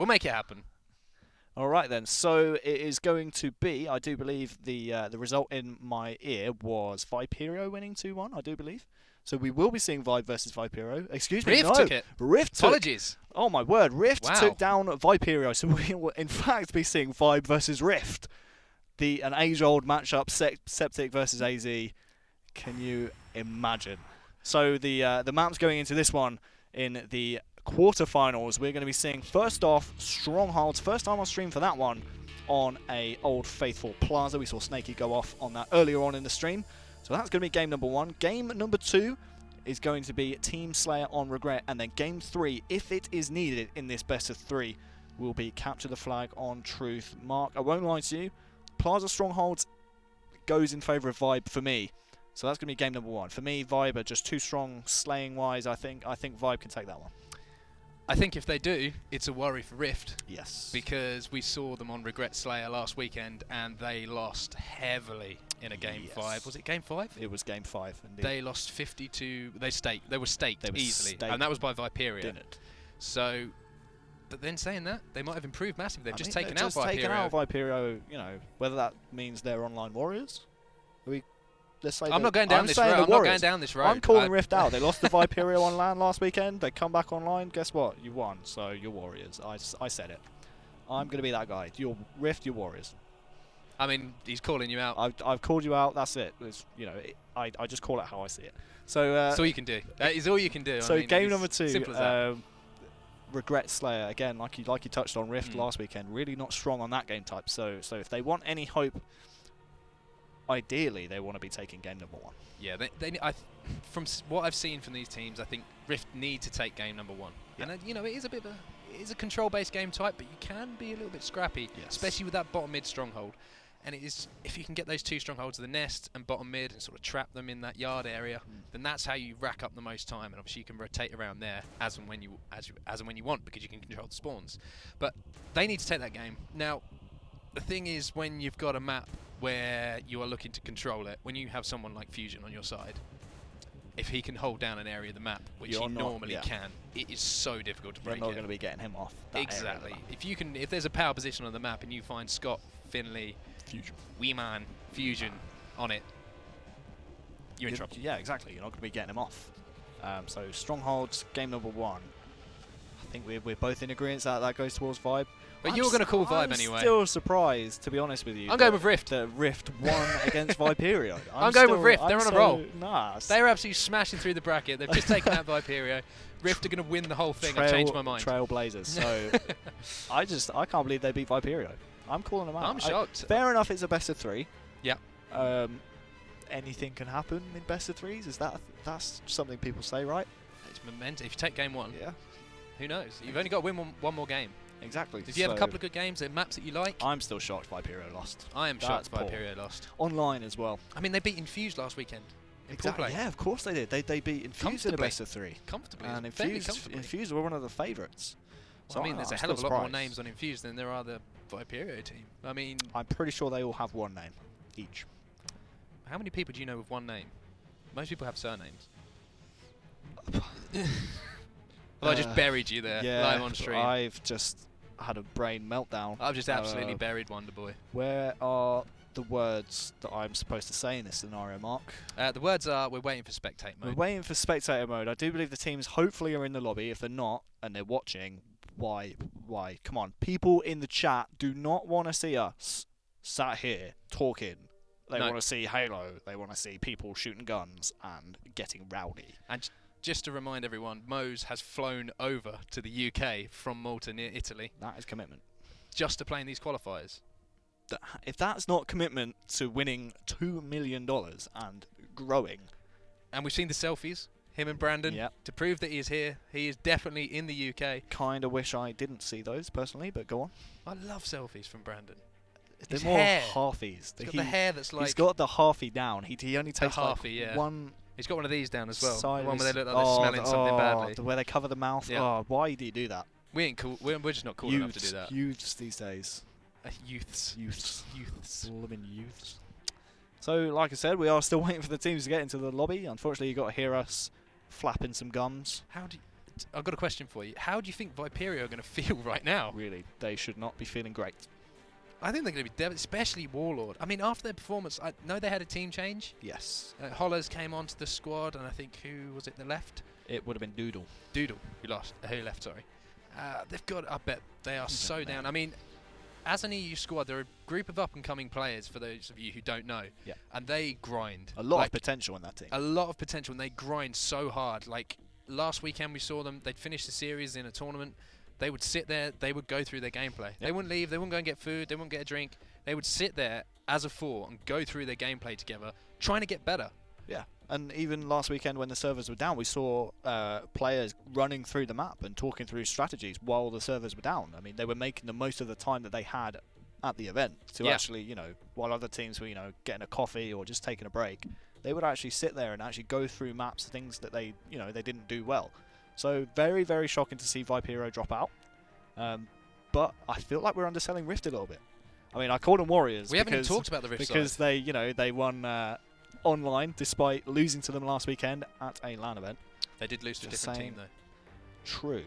We'll make it happen. All right then. So it is going to be. I do believe the result in my ear was Viperio winning 2-1. I do believe. So we will be seeing Vibe versus Viperio. Excuse me, Rift no. took it. Rift took. Apologies. Oh my word! Rift Wow. took down Viperio. So we will in fact be seeing Vibe versus Rift. An age-old matchup, Septic versus AZ. Can you imagine? So the map's going into this one in the quarterfinals. We're going to be seeing first off Strongholds. First time on stream for that one on a Old Faithful Plaza. We saw Snakey go off on that earlier on in the stream. So that's going to be game number 1. Game number 2 is going to be Team Slayer on Regret, and then game 3, if it is needed in this best of 3, will be Capture the Flag on Truth. Mark, I won't lie to you, Plaza Strongholds goes in favour of Vibe for me. So that's going to be game number 1. For me, Vibe are just too strong slaying-wise. I think Vibe can take that one. I think if they do, it's a worry for Rift. Yes. Because we saw them on Regret Slayer last weekend, and they lost heavily in a game 5. Was it game 5? It was game 5, indeed. They lost 52. They were staked easily, and that was by Viperia. Didn't. So, but then saying that, they might have improved massively. They've just taken out Viperio. You know, whether that means they're online warriors. Let's say I'm not going down this road. I'm not going down this road. I'm calling Rift out. They lost to Viperio on LAN last weekend. They come back online. Guess what? You won. So you're warriors. I said it. I'm going to be that guy. You're Rift. You're warriors. I mean, he's calling you out. I've called you out. That's it. I just call it how I see it. So that's all you can do. That is all you can do. So I mean, game number 2. Simple as that. Regret Slayer again, like you touched on Rift last weekend. Really not strong on that game type. So if they want any hope, ideally they want to be taking game number 1. Yeah, from what I've seen from these teams, I think Rift need to take game number 1. Yeah. And it is a control-based game type, but you can be a little bit scrappy, especially with that bottom mid stronghold. And it is, if you can get those 2 strongholds of the nest and bottom mid and sort of trap them in that yard area, then that's how you rack up the most time. And obviously you can rotate around there as and when you want, because you can control the spawns. But they need to take that game. Now, the thing is, when you've got a map where you are looking to control it, when you have someone like Fusion on your side, if he can hold down an area of the map, which he normally can, it is so difficult to break it. You're not going to be getting him off. Exactly. If there's a power position on the map and you find Scott, Finley, Fusion, Weeman, Fusion on it, you're in trouble. Yeah, exactly. You're not going to be getting him off. So Strongholds, game number 1. I think we're both in agreement that goes towards Vibe. But you're going to call Vibe anyway. I'm still surprised, to be honest with you. I'm going with Rift. That Rift won against Viperio. I'm going with Rift. They're on a roll. Nah. They're absolutely smashing through the bracket. They've just taken out Viperio. Rift are going to win the whole thing. I've changed my mind. Trailblazers. So I can't believe they beat Viperio. I'm calling them out. I'm shocked. Fair enough, it's a best of 3. Yeah. Anything can happen in best of 3s. That's something people say, right? It's momentum. If you take game 1, yeah. Who knows? You've only got to win one more game. Exactly. Did you have a couple of good games and maps that you like? I'm still shocked Viperio lost. I am shocked Viperio lost. Online as well. I mean, they beat Infused last weekend. Exactly. Yeah, of course they did. They beat Infused in a best of 3. Comfortably. And Infused were one of the favourites. So I mean, there's a hell of a lot more names on Infused than there are the Viperio team. I mean, I'm pretty sure they all have one name each. How many people do you know with one name? Most people have surnames. Well, I just buried you there live on stream. I've just had a brain meltdown. I've just absolutely buried Wonderboy. Where are the words that I'm supposed to say in this scenario, Mark? The words are, we're waiting for spectate mode. We're waiting for spectator mode. I do believe the teams hopefully are in the lobby. If they're not, and they're watching, why? Come on. People in the chat do not want to see us sat here talking. They want to see Halo. They want to see people shooting guns and getting rowdy. And just to remind everyone, Mose has flown over to the UK from Malta near Italy. That is commitment. Just to play in these qualifiers. If that's not commitment to winning $2 million and growing. And we've seen the selfies, him and Brandon, to prove that he is here. He is definitely in the UK. Kind of wish I didn't see those personally, but go on. I love selfies from Brandon. They're more halfies. He's got the hair that's like... He's got the halfie down. He only takes one... He's got one of these down as well. The one where they look like they're smelling something badly. Where they cover the mouth. Yeah. Oh, why do you do that? We ain't cool. We're just not cool enough to do that. Youths these days. Youths. Living youths. So, like I said, we are still waiting for the teams to get into the lobby. Unfortunately, you got to hear us flapping some gums. I've got a question for you. How do you think Viperio are going to feel right now? Really, they should not be feeling great. I think they're going to be devastated, especially Warlord. I mean, after their performance, I know they had a team change. Yes. Hollers came onto the squad, and I think, who was it that left? It would have been Doodle. Doodle, who left, sorry. They've got, I bet they are so down. I mean, as an EU squad, they're a group of up-and-coming players, for those of you who don't know. Yeah. And they grind. A lot of potential in that team. A lot of potential, and they grind so hard. Like, last weekend we saw them, they'd finish the series in a tournament. They would sit there, they would go through their gameplay. Yep. They wouldn't leave, they wouldn't go and get food, they wouldn't get a drink. They would sit there as a 4 and go through their gameplay together, trying to get better. Yeah, and even last weekend when the servers were down, we saw players running through the map and talking through strategies while the servers were down. I mean, they were making the most of the time that they had at the event to actually, you know, while other teams were, you know, getting a coffee or just taking a break, they would actually sit there and actually go through maps, things that they, you know, they didn't do well. So very, very shocking to see Viperio drop out. But I feel like we're underselling Rift a little bit. I mean, I call them Warriors. We haven't even talked about the Rift because side. they, you know, they won online despite losing to them last weekend at a LAN event. They did lose to a different team, though. True.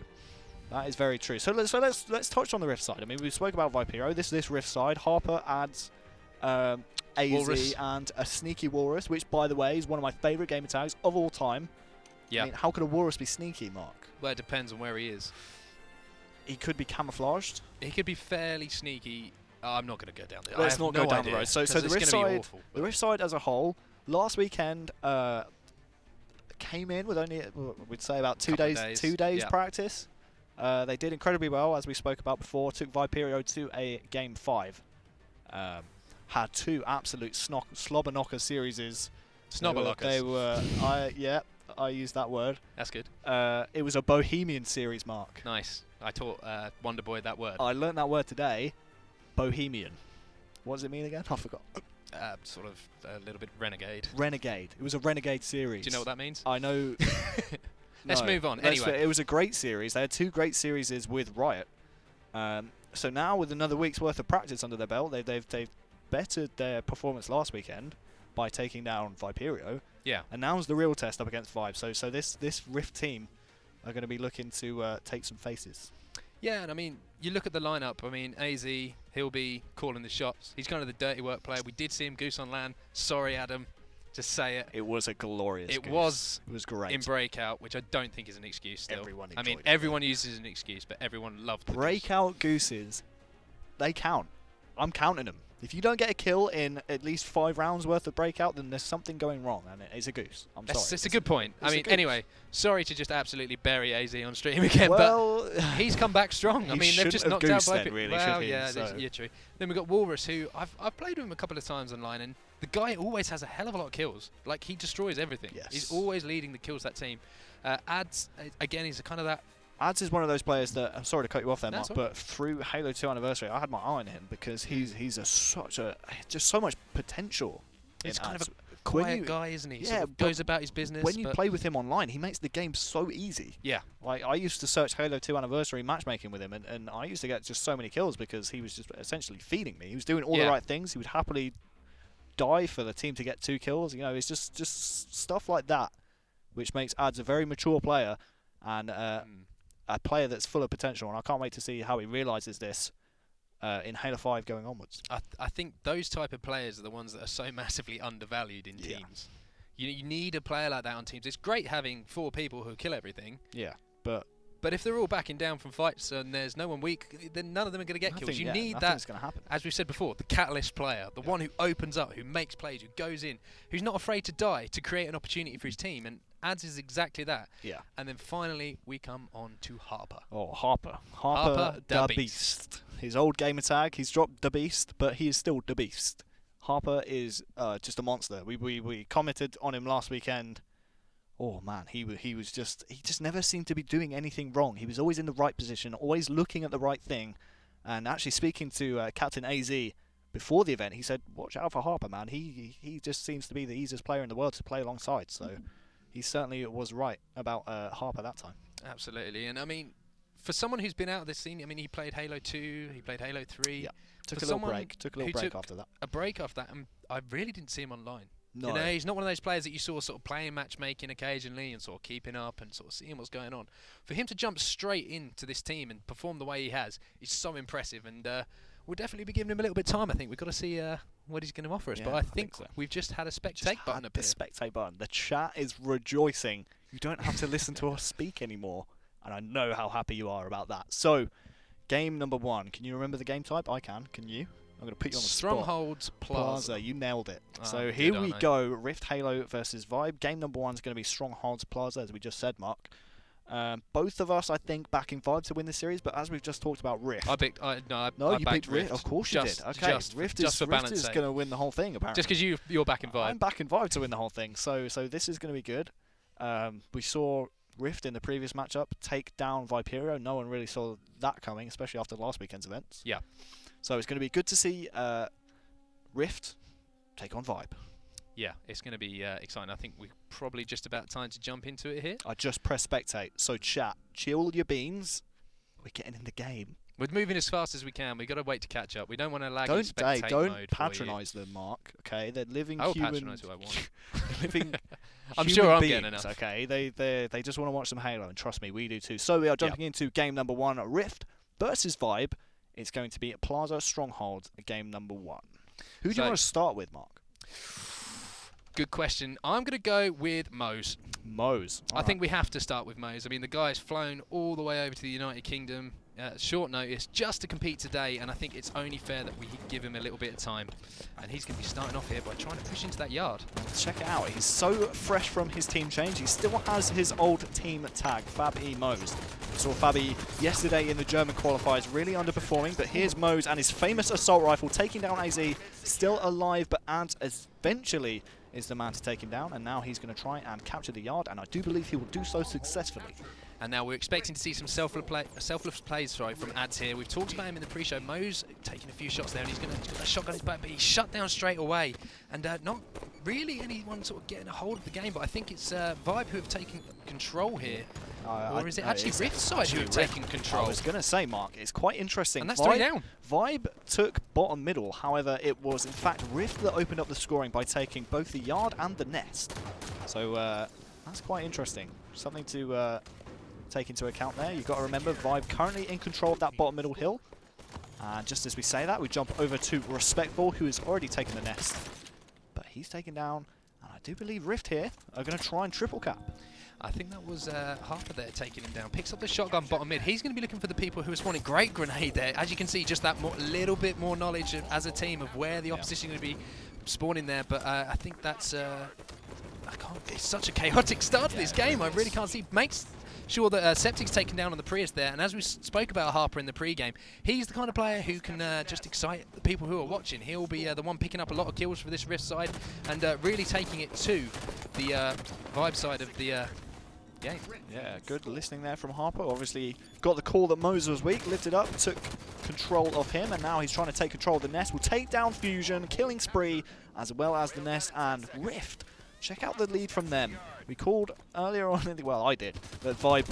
That is very true. So let's touch on the Rift side. I mean, we spoke about Viperio. This Rift side. Harper adds AZ Walrus. and a sneaky Walrus, which, by the way, is one of my favourite gamer tags of all time. Yeah. I mean, how could a Walrus be sneaky, Mark? Well, it depends on where he is. He could be camouflaged. He could be fairly sneaky. I'm not going to go down there. Let's not go down the road. So the Rift side as a whole, last weekend came in with only, we'd say, about 2 days practice. They did incredibly well, as we spoke about before. Took Viperio to a game 5. Had 2 absolute slobber knocker series. Snobber They were I used that word. That's good. It was a bohemian series, Mark. Nice. I taught Wonderboy that word. I learned that word today. Bohemian. What does it mean again? I forgot. Sort of a little bit renegade. Renegade. It was a renegade series. Do you know what that means? I know. Let's move on. Anyway. It was a great series. They had 2 great series with Riot. So now with another week's worth of practice under their belt, they've bettered their performance last weekend by taking down Viperio. Yeah. And now's the real test up against Vibe. So this Rift team are going to be looking to take some faces. Yeah, and I mean, you look at the lineup. I mean, AZ, he'll be calling the shots. He's kind of the dirty work player. We did see him goose on LAN. Sorry, Adam, to say it. It was a glorious goose. It was great. In Breakout, which I don't think is an excuse still. Everyone uses an excuse, but everyone loved the Breakout gooses. They count. I'm counting them. If you don't get a kill in at least 5 rounds worth of Breakout, then there's something going wrong, and it's a goose. I'm sorry. It's a good point. I mean, anyway, sorry to just absolutely bury AZ on stream again, but he's come back strong. I mean, they've just knocked out Viper. Really, well, yeah, true. Then we've got Walrus, who I've played with him a couple of times online, and the guy always has a hell of a lot of kills. Like, he destroys everything. Yes. He's always leading the kills that team. Ads, again, he's kind of that. Ads is one of those players that, I'm sorry to cut you off there, Mark, Right. but through Halo 2 Anniversary, I had my eye on him because he's just so much potential. He's kind of a quiet guy, isn't he? Yeah, sort of goes about his business. When you play with him online, he makes the game so easy. Yeah. Like, I used to search Halo 2 Anniversary matchmaking with him, and I used to get just so many kills because he was just essentially feeding me. He was doing all the right things. He would happily die for the team to get 2 kills. You know, it's just stuff like that, which makes Ads a very mature player and a player that's full of potential, and I can't wait to see how he realises this in Halo 5 going onwards. I think those type of players are the ones that are so massively undervalued in teams. You need a player like that on teams. It's great having 4 people who kill everything. Yeah, but if they're all backing down from fights and there's no one weak, then none of them are going to get kills. You need that, gonna happen. as we've said before, the catalyst player, the one who opens up, who makes plays, who goes in, who's not afraid to die to create an opportunity for his team. And Ads is exactly that. Yeah. And then finally, we come on to Harper. Oh, Harper. Harper the Beast. His old gamer tag, he's dropped the Beast, but he is still the Beast. Harper is just a monster. We commented on him last weekend. Oh man, he just never seemed to be doing anything wrong. He was always in the right position, always looking at the right thing. And actually speaking to Captain AZ before the event, he said, "Watch out for Harper, man. He just seems to be the easiest player in the world to play alongside." So he certainly was right about Harper that time. Absolutely, and I mean, for someone who's been out of this scene, I mean, he played Halo 2, he played Halo 3. Yeah, took a little break. Took a little break after that. A break after that, and I really didn't see him online. No. You know, he's not one of those players that you saw sort of playing matchmaking occasionally and sort of keeping up and sort of seeing what's going on. For him to jump straight into this team and perform the way he has is so impressive, and we'll definitely be giving him a little bit of time. I think we've got to see what he's going to offer us. Yeah, but I think so. we've just had a spectate button appear. The spectate button. The chat is rejoicing. You don't have to listen to us speak anymore, and I know how happy you are about that. So, game number 1. Can you remember the game type? I can. Can you? I'm going to put you on the Strongholds spot. Plaza. You nailed it. Oh, so good, here we go. Rift.Halo versus Vibe. Game number 1 is going to be Strongholds Plaza, as we just said, Mark. Both of us, I think, backing Vibe to win this series, but as we've just talked about Rift. I picked. You picked Rift. Of course you did. Okay, Rift is going to win the whole thing, apparently. Just because you're backing Vibe. I'm backing Vibe to win the whole thing. So this is going to be good. We saw Rift in the previous matchup take down Viperio. No one really saw that coming, especially after last weekend's events. Yeah. So it's going to be good to see Rift take on Vibe. Yeah, it's going to be exciting. I think we're probably just about time to jump into it here. I just press spectate. So chat, chill your beans. We're getting in the game. We're moving as fast as we can. We've got to wait to catch up. We don't want to lag in spectate don't mode patronise them, Mark. Okay, they're living I'll human. patronise who I want. living I'm human sure I'm beings, getting enough. Okay, they just want to watch some Halo, and trust me, we do too. So we are jumping into game number 1, Rift versus Vibe. It's going to be at Plaza Stronghold, game number 1. Who do you want to start with, Mark? Good question. I'm going to go with Mose. Mose. I think we have to start with Mose. I mean, the guy's flown all the way over to the United Kingdom short notice just to compete today, and I think it's only fair that we give him a little bit of time. And he's going to be starting off here by trying to push into that yard. Check it out. He's so fresh from his team change. He still has his old team tag, Fab E Mose. We saw Fabi yesterday in the German qualifiers really underperforming, but here's Mose and his famous assault rifle taking down AZ, still alive, but Ant eventually is the man to take him down, and now he's going to try and capture the yard, and I do believe he will do so successfully. And now we're expecting to see some selfless plays from Ads here. We've talked about him in the pre-show. Mose taking a few shots there, and he's got that shotgun in his back, but he's shut down straight away. And not really anyone sort of getting a hold of the game, but I think it's Vibe who have taken control here. Or is it actually Rift's side who have taken control? I was going to say, Mark, it's quite interesting. And that's 3 down. Vibe took bottom middle. However, it was, in fact, Rift that opened up the scoring by taking both the yard and the nest. So that's quite interesting. Something to take into account there. You've got to remember, Vibe currently in control of that bottom middle hill. And just as we say that, we jump over to Respectful, who has already taken the nest. But he's taken down, and I do believe Rift here are going to try and triple cap. I think that was Harper there taking him down. Picks up the shotgun bottom mid. He's going to be looking for the people who are spawning. Great grenade there. As you can see, just that little bit more knowledge as a team of where the opposition is going to be spawning there. But I think that's... it's such a chaotic start to this game. I really can't see. Makes sure that Septic's taken down on the Prius there. And as we spoke about Harper in the pre-game, he's the kind of player who can just excite the people who are watching. He'll be the one picking up a lot of kills for this Rift side and really taking it to the Vibe side of the game. Yeah, good listening there from Harper. Obviously got the call that Mose was weak, lifted up, took control of him, and now he's trying to take control of the nest. Will take down Fusion, killing spree, as well as the nest and Rift. Check out the lead from them. We called earlier on, well, I did, that Vibe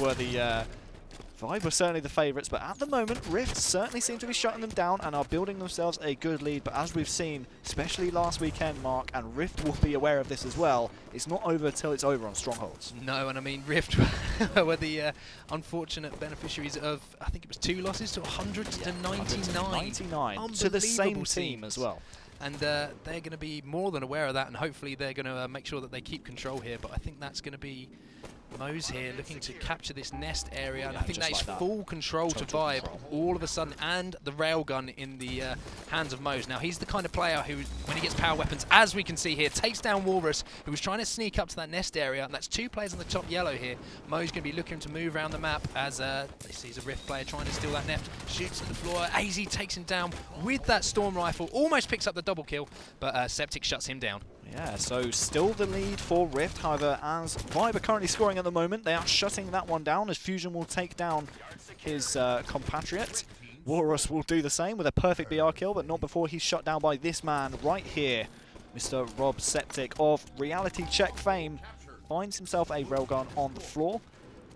were certainly the favourites, but at the moment, Rift certainly seem to be shutting them down and are building themselves a good lead. But as we've seen, especially last weekend, Mark, and Rift will be aware of this as well, it's not over till it's over on Strongholds. No, and I mean, Rift were the unfortunate beneficiaries of, I think it was 2 losses to 199. 99 to the same team as well. And they're going to be more than aware of that, and hopefully they're going to make sure that they keep control here. But I think that's going to be Mose here looking to capture this nest area, and I think that is full control to Vibe all of a sudden, and the railgun in the hands of Mose. Now, he's the kind of player who, when he gets power weapons, as we can see here, takes down Walrus, who was trying to sneak up to that nest area, and that's 2 players on the top yellow here. Mo's going to be looking to move around the map as he sees a Rift player trying to steal that nest, shoots at the floor. AZ takes him down with that storm rifle, almost picks up the double kill, but Septic shuts him down. Yeah, so still the lead for Rift. However, as Vibe are currently scoring at the moment, they are shutting that one down as Fusion will take down his compatriot. Walrus will do the same with a perfect BR kill, but not before he's shut down by this man right here. Mr. Rob Septic of Reality Check fame finds himself a railgun on the floor.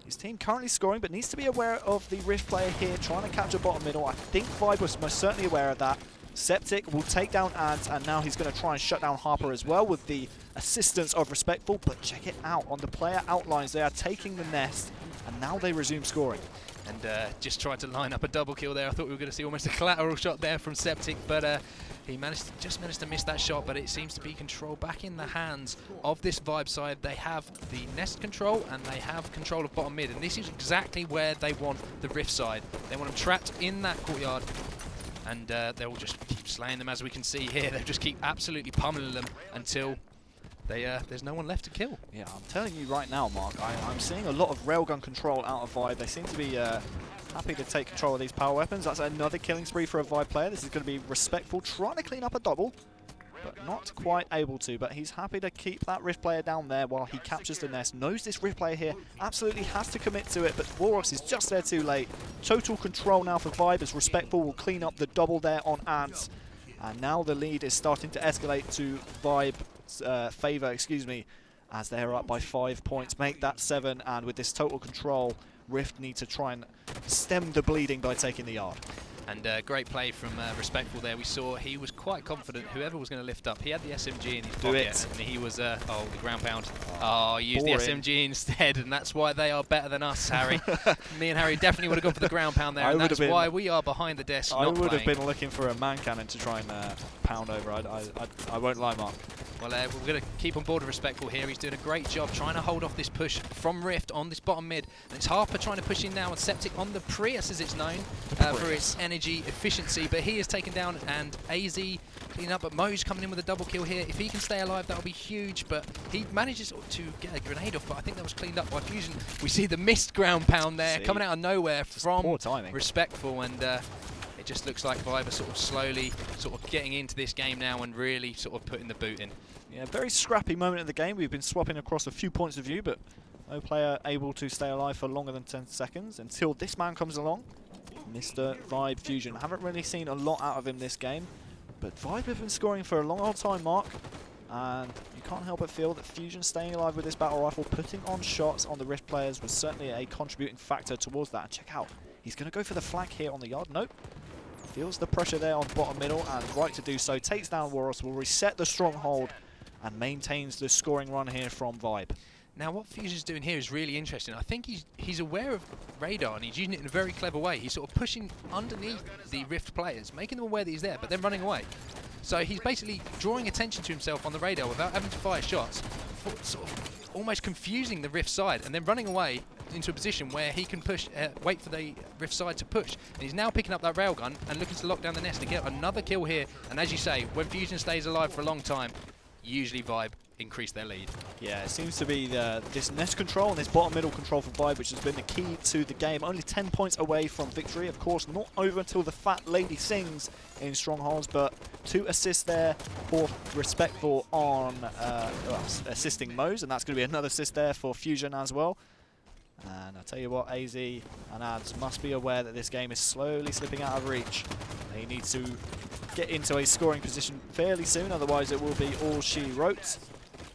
His team currently scoring, but needs to be aware of the Rift player here trying to capture bottom middle. I think Vibe was most certainly aware of that. Septic will take down Ads, and now he's going to try and shut down Harper as well with the assistance of Respectful. But check it out on the player outlines. They are taking the nest, and now they resume scoring. And just tried to line up a double kill there. I thought we were going to see almost a collateral shot there from Septic, but he just managed to miss that shot. But it seems to be control back in the hands of this Vibe side. They have the nest control and they have control of bottom mid, and this is exactly where they want the Rift side. They want them trapped in that courtyard, and they will just keep slaying them, as we can see here. They'll just keep absolutely pummeling them until there's no one left to kill. Yeah, I'm telling you right now, Mark, I'm seeing a lot of railgun control out of Vibe. They seem to be happy to take control of these power weapons. That's another killing spree for a Vibe player. This is going to be Respectful, trying to clean up a double, but not quite able to. But he's happy to keep that Rift player down there while he captures the nest. Knows this Rift player here absolutely has to commit to it, but Walrus is just there too late. Total control now for Vibe, as Respectful will clean up the double there on Ads. And now the lead is starting to escalate to Vibe's favour, as they're up by 5 points. Make that 7, and with this total control, Rift need to try and stem the bleeding by taking the yard. And great play from Respectful there. We saw he was quite confident, whoever was going to lift up. He had the SMG in his pocket, and he was, oh, the ground pound. Oh, he used the SMG instead, and that's why they are better than us, Harry. Me and Harry definitely would have gone for the ground pound there, and that's why we are behind the desk. I would have been looking for a man cannon to try and pound over. I won't lie, Mark. Well, we're going to keep on board with Respectful here. He's doing a great job trying to hold off this push from Rift on this bottom mid. And it's Harper trying to push in now, and Septic on the Prius, as it's known, for its energy efficiency. But he is taken down, and AZ cleaning up. But Mo's coming in with a double kill here. If he can stay alive, that'll be huge. But he manages to get a grenade off, but I think that was cleaned up by Fusion. We see the missed ground pound there coming out of nowhere from Respectful, and it just looks like Vibe are sort of slowly getting into this game now and really sort of putting the boot in. Yeah, very scrappy moment of the game. We've been swapping across a few points of view, but no player able to stay alive for longer than 10 seconds until this man comes along, Mr. Vibe Fusion. Haven't really seen a lot out of him this game, but Vibe have been scoring for a long old time, Mark, and you can't help but feel that Fusion staying alive with this battle rifle, putting on shots on the Rift players, was certainly a contributing factor towards that. And check out, he's going to go for the flank here on the yard. Nope. Feels the pressure there on bottom middle, and right to do so. Takes down Warros, will reset the stronghold, and maintains the scoring run here from Vibe. Now, what Fusion's doing here is really interesting. I think he's aware of radar, and he's using it in a very clever way. He's sort of pushing underneath the Rift players, making them aware that he's there, but then running away. So he's basically drawing attention to himself on the radar without having to fire shots, sort of almost confusing the Rift side, and then running away into a position where he can push, wait for the Rift side to push. And he's now picking up that railgun and looking to lock down the nest to get another kill here. And as you say, when Fusion stays alive for a long time, usually Vibe increase their lead. Yeah, it seems to be this nest control and this bottom middle control for Vibe, which has been the key to the game. Only 10 points away from victory. Of course, not over until the fat lady sings in Strongholds, but 2 assists there for Respectful on assisting Mo's, and that's going to be another assist there for Fusion as well. And I'll tell you what, AZ and Ads must be aware that this game is slowly slipping out of reach. They need to get into a scoring position fairly soon, otherwise it will be all she wrote.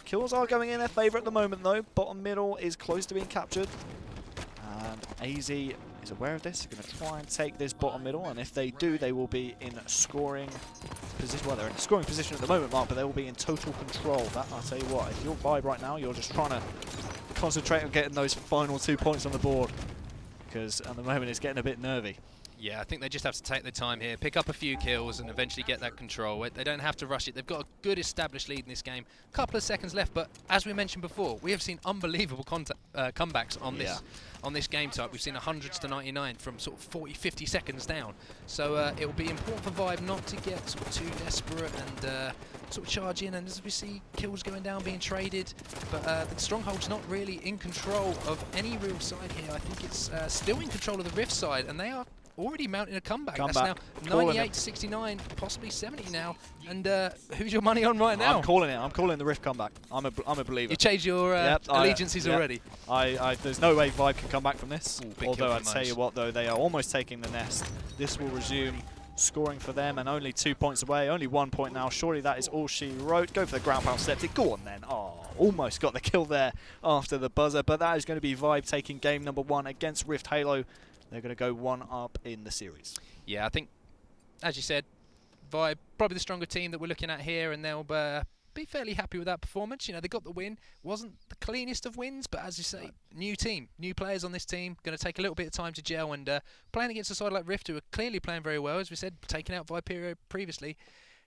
Kills are going in their favour at the moment though. Bottom middle is close to being captured. And AZ is aware of this. They're going to try and take this bottom middle, and if they do, they will be in scoring position. Well, they're in scoring position at the moment, Mark, but they will be in total control. That, I'll tell you what, if you're Vibe right now, you're just trying to concentrate on getting those final 2 points on the board, because at the moment it's getting a bit nervy. Yeah, I think they just have to take their time here, pick up a few kills and eventually get that control. They don't have to rush it. They've got a good established lead in this game. A couple of seconds left, but as we mentioned before, we have seen unbelievable comebacks on this game type. We've seen 100s to 99 from sort of 40, 50 seconds down. So it will be important for Vibe not to get sort of too desperate and sort of charge in. And as we see kills going down, being traded, but the Stronghold's not really in control of any real side here. I think it's still in control of the Rift side, and they are already mounting a comeback. That's now 98 to 69, possibly 70 now. And who's your money on right now? I'm calling it. I'm calling the Rift comeback. I'm a believer. You changed your allegiances already. There's no way Vibe can come back from this. Ooh, although I'd tell you what, though, they are almost taking the nest. This will resume scoring for them, and only 2 points away. Only 1 point now. Surely that is all she wrote. Go for the ground pound Septic. Go on then. Oh, almost got the kill there after the buzzer. But that is going to be Vibe taking game number 1 against Rift.Halo. They're going to go 1 up in the series. Yeah, I think, as you said, Vibe, probably the stronger team that we're looking at here, and they'll be fairly happy with that performance. You know, they got the win. Wasn't the cleanest of wins, but as you say, new team, new players on this team. Going to take a little bit of time to gel, and playing against a side like Rift, who are clearly playing very well, as we said, taking out Viperio previously,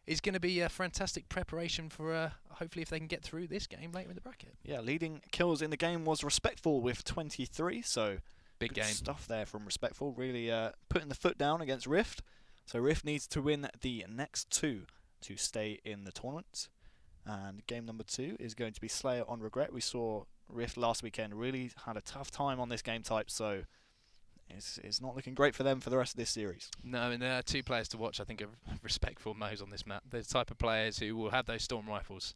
is going to be a fantastic preparation for hopefully if they can get through this game later in the bracket. Yeah, leading kills in the game was Respectful with 23, so big game stuff there from Respectful, really putting the foot down against Rift. So Rift needs to win the next 2 to stay in the tournament. And game number 2 is going to be Slayer on Regret. We saw Rift last weekend really had a tough time on this game type, so it's not looking great for them for the rest of this series. No, and there are 2 players to watch, I think, are Respectful Moes on this map. They're the type of players who will have those storm rifles.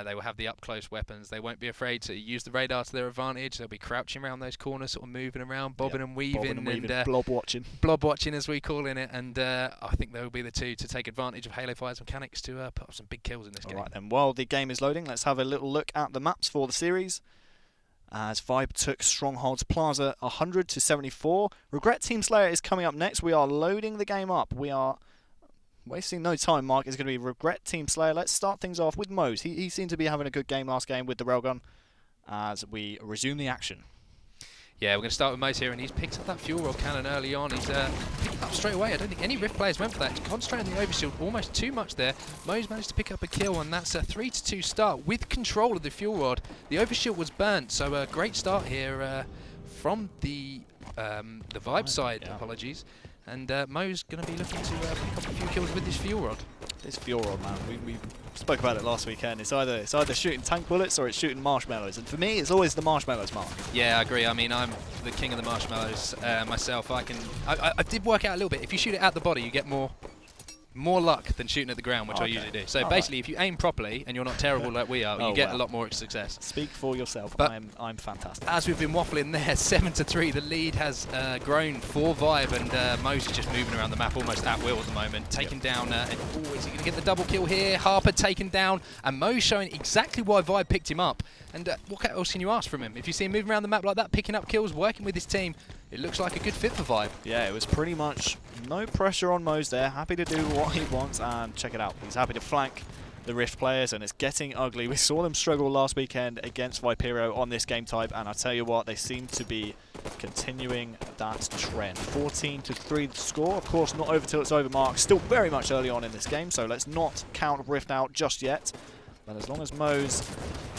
They will have the up-close weapons. They won't be afraid to use the radar to their advantage. They'll be crouching around those corners, sort of moving around, bobbing and weaving. Blob watching. Blob watching, as we call in it. And I think they will be the 2 to take advantage of Halo 5's mechanics to put up some big kills in this game. All right, then. While the game is loading, let's have a little look at the maps for the series. As Vibe took Stronghold's Plaza 100 to 74. Regret Team Slayer is coming up next. We are loading the game up. We are wasting no time, Mark. It's going to be Regret Team Slayer. Let's start things off with Moes. He seemed to be having a good game last game with the railgun as we resume the action. Yeah, we're going to start with Moes here, and he's picked up that fuel rod cannon early on. He's picked it up straight away. I don't think any Rift players went for that. He's concentrating on the overshield almost too much there. Moes managed to pick up a kill, and that's a 3-2 start with control of the fuel rod. The overshield was burnt, so a great start here from the Vibe side. Yeah. Apologies. And Mo's going to be looking to pick up a few kills with this fuel rod. This fuel rod, man, we spoke about it last weekend. It's either shooting tank bullets or it's shooting marshmallows. And for me, it's always the marshmallows, Mark. Yeah, I agree. I mean, I'm the king of the marshmallows myself. I did work out a little bit. If you shoot it at the body, you get more luck than shooting at the ground, which I usually do. So basically, if you aim properly and you're not terrible like we are, you get a lot more success. Speak for yourself. But I'm fantastic. As we've been waffling there, 7-3, the lead has grown for Vibe, and Mo's is just moving around the map almost at will at the moment, taking down. Is he going to get the double kill here? Harper taken down, and Mo's showing exactly why Vibe picked him up. And what else can you ask from him? If you see him moving around the map like that, picking up kills, working with his team, it looks like a good fit for Vibe. Yeah, it was pretty much no pressure on Moes there. Happy to do what he wants, and check it out. He's happy to flank the Rift players, and it's getting ugly. We saw them struggle last weekend against Viperio on this game type, and I tell you what, they seem to be continuing that trend. 14-3 the score. Of course, not over till it's over, Mark. Still very much early on in this game, so let's not count Rift out just yet. But as long as Moes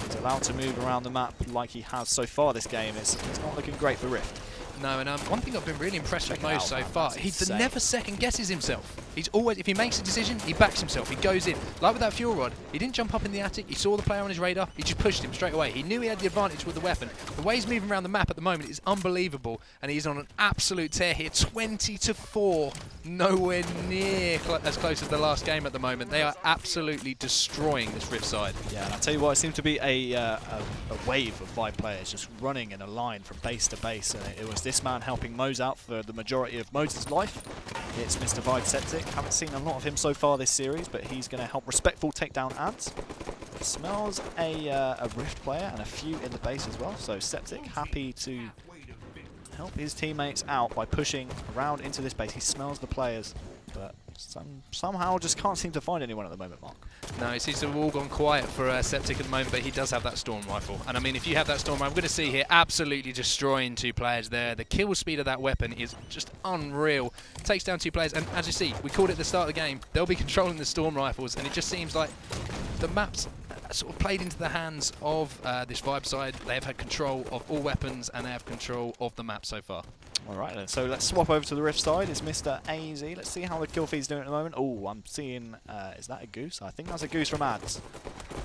is allowed to move around the map like he has so far this game, it's not looking great for Rift. No, and one thing I've been really impressed with Moes so far, he never second guesses himself. He's always, if he makes a decision, he backs himself, he goes in. Like with that fuel rod, he didn't jump up in the attic, he saw the player on his radar, he just pushed him straight away. He knew he had the advantage with the weapon. The way he's moving around the map at the moment is unbelievable, and he's on an absolute tear here. 20-4, nowhere near as close as the last game at the moment. They are absolutely destroying this Rift side. Yeah, and I'll tell you what, it seemed to be a wave of Vibe players just running in a line from base to base, and it was this man helping Moes out for the majority of Moes' life. It's Mr. Vibe Septic. Haven't seen a lot of him so far this series, but he's going to help Respectful take down ads. Smells a Rift player and a few in the base as well, so Septic happy to help his teammates out by pushing around into this base. He smells the players, but somehow just can't seem to find anyone at the moment, Mark. No, it seems to have all gone quiet for Septic at the moment, but he does have that Storm Rifle. And I mean, if you have that Storm Rifle, I'm going to see here absolutely destroying 2 players there. The kill speed of that weapon is just unreal. Takes down 2 players, and as you see, we called it at the start of the game, they'll be controlling the Storm Rifles, and it just seems like the map's sort of played into the hands of this Vibe side. They have had control of all weapons, and they have control of the map so far. Alright then, so let's swap over to the Rift side. It's Mr. AZ. Let's see how the kill feed's doing at the moment. Oh, I'm seeing, is that a goose? I think that's a goose from Ads.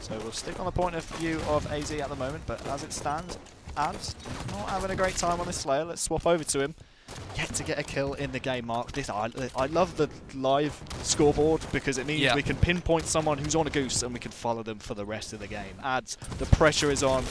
So we'll stick on the point of view of AZ at the moment, but as it stands, Ads not having a great time on this Slayer. Let's swap over to him. Yet to get a kill in the game, Mark. I love the live scoreboard because it means we can pinpoint someone who's on a goose and we can follow them for the rest of the game. Ads, the pressure is on.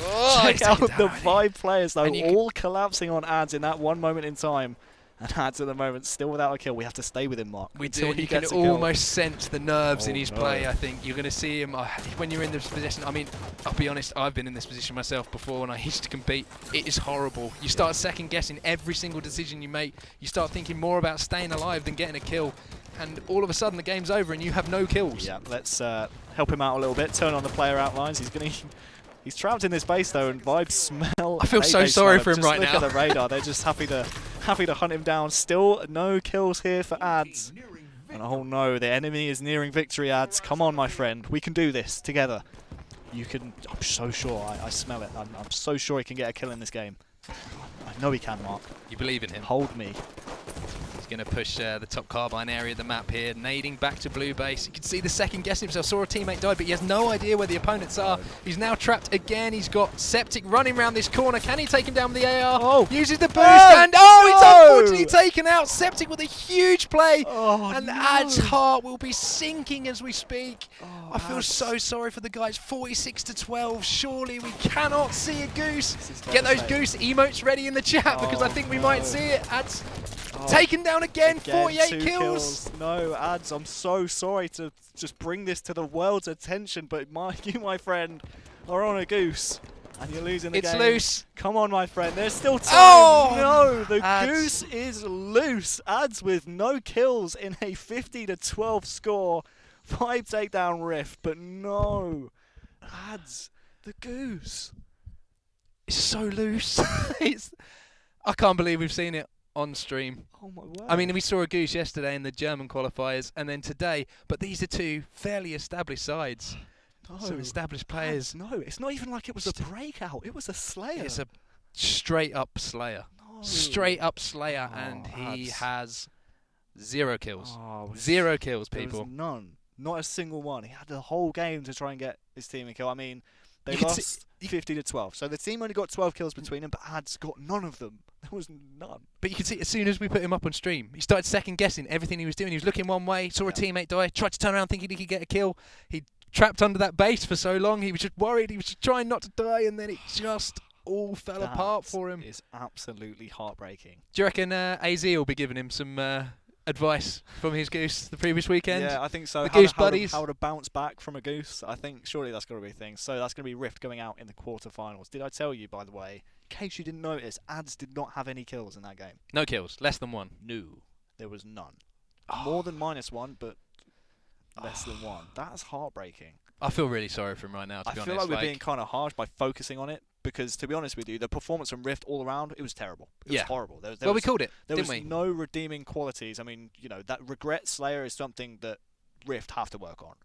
Check out the Vibe players though, all collapsing on Ads in that one moment in time. And Ads at the moment still without a kill. We have to stay with him, Mark. We do. You can almost sense the nerves in his play, I think. You're going to see him when you're in this position. I mean, I'll be honest, I've been in this position myself before when I used to compete. It is horrible. You start second guessing every single decision you make. You start thinking more about staying alive than getting a kill. and all of a sudden the game's over and you have no kills. Yeah, let's help him out a little bit. Turn on the player outlines. He's trapped in this base though, and Vibes smell. I feel so sorry for him just right look now. At the radar. They're just happy to hunt him down. Still no kills here for Ads. And oh no, the enemy is nearing victory, Ads. Come on, my friend. We can do this together. You can. I'm so sure. I smell it. I'm so sure he can get a kill in this game. I know he can, Mark. You believe in him. Hold me. He's going to push the top carbine area of the map here, nading back to blue base. You can see the second guessing himself. Saw a teammate died, but he has no idea where the opponents are. He's now trapped again. He's got Septic running around this corner. Can he take him down with the AR? Oh. Uses the boost, and it's unfortunately taken out. Septic with a huge play, and Ad's heart will be sinking as we speak. I feel so sorry for the guys. 46-12. Surely we cannot see a goose. Get those goose emotes ready in the chat because I think we might see it. Ad's taken down again 48 kills. No, Ads, I'm so sorry to just bring this to the world's attention, but you, my friend, are on a goose. And you're losing the game. It's loose. Come on, my friend. There's still time. Oh, no, the Ads. goose is loose. Ads with no kills in a 50-12 score. 5 takedown Rift, but no. Ads, the goose. It's so loose. I can't believe we've seen it on stream. Oh my word. I mean, we saw a goose yesterday in the German qualifiers, and then today, but these are two fairly established sides. No. Some established players. Ads, no, it's not even like it was a breakout. It was a slayer. It's a straight up slayer. No. Straight up slayer, and he has 0 kills. 0 kills, people. There was none. Not a single one. He had the whole game to try and get his team a kill. I mean, they lost 50-12. So the team only got 12 kills between them, but Ads got none of them. There was none. But you can see as soon as we put him up on stream, he started second guessing everything he was doing. He was looking one way, saw a teammate die, tried to turn around thinking he could get a kill. He trapped under that base for so long. He was just worried. He was just trying not to die, and then it just all fell apart for him. It's absolutely heartbreaking. Do you reckon AZ will be giving him some advice from his goose the previous weekend? Yeah, I think so. The goose buddies. How to bounce back from a goose. I think surely that's got to be a thing. So that's going to be Rift going out in the quarterfinals. Did I tell you, by the way, in case you didn't notice, Ads did not have any kills in that game. No kills. Less than 1. No. There was none. More than -1, but less than 1. That's heartbreaking. I feel really sorry for him right now, to be honest. I feel like we're being kind of harsh by focusing on it, because to be honest with you, the performance from Rift all around, it was terrible. It was horrible. We called it, there didn't was we? no redeeming qualities. I mean, you know, that Regret Slayer is something that Rift have to work on.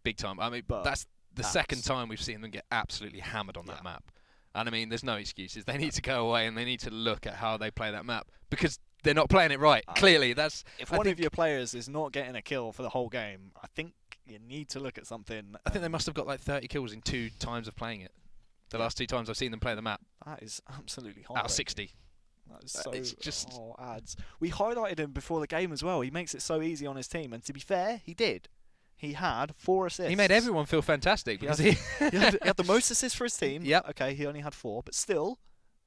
Big time. I mean, but that's the second time we've seen them get absolutely hammered on that map. And I mean, there's no excuses. They need to go away and they need to look at how they play that map, because they're not playing it right. Clearly, that's. If one of your players is not getting a kill for the whole game, I think you need to look at something. I think they must have got like 30 kills in 2 times of playing it. The last 2 times I've seen them play the map. That is absolutely horrible. Out of 60. That is so. It's just. Ads. We highlighted him before the game as well. He makes it so easy on his team, and to be fair, he did. He had 4 assists. He made everyone feel fantastic because he had the most assists for his team. Yep. Okay, he only had 4, but still,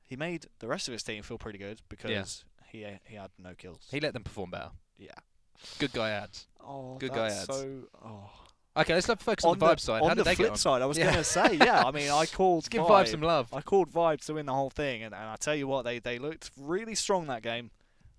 he made the rest of his team feel pretty good because he had no kills. He let them perform better. Yeah. Good guy, Ads. Good guy, Ads. Okay, let's focus on the Vibe side. How did they get on? On the flip side, I was going to say, I mean, I called Let's give Vibe some love. I called Vibe to win the whole thing, and I tell you what, they looked really strong that game.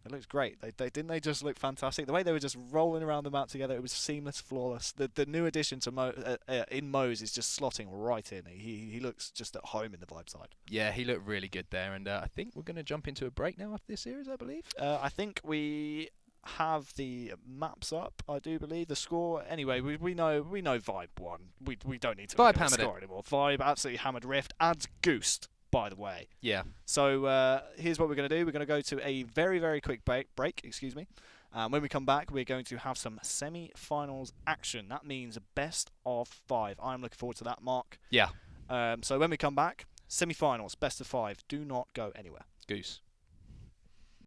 It looked great. They just look fantastic. The way they were just rolling around the map together, it was seamless, flawless. The new addition to in Mose is just slotting right in. He looks just at home in the Vibe side. Yeah, he looked really good there, and I think we're going to jump into a break now after this series, I believe. I think we have the maps up. I do believe the score. Anyway, we know Vibe won. We don't need to Vibe look at the hammered score anymore. Vibe absolutely hammered Rift. Ads goosed, by the way. Yeah. So here's what we're going to do. We're going to go to a very, very quick break. Excuse me. When we come back, we're going to have some semi-finals action. That means best of 5. I'm looking forward to that, Mark. Yeah. So when we come back, semi-finals, best of 5. Do not go anywhere. Goose.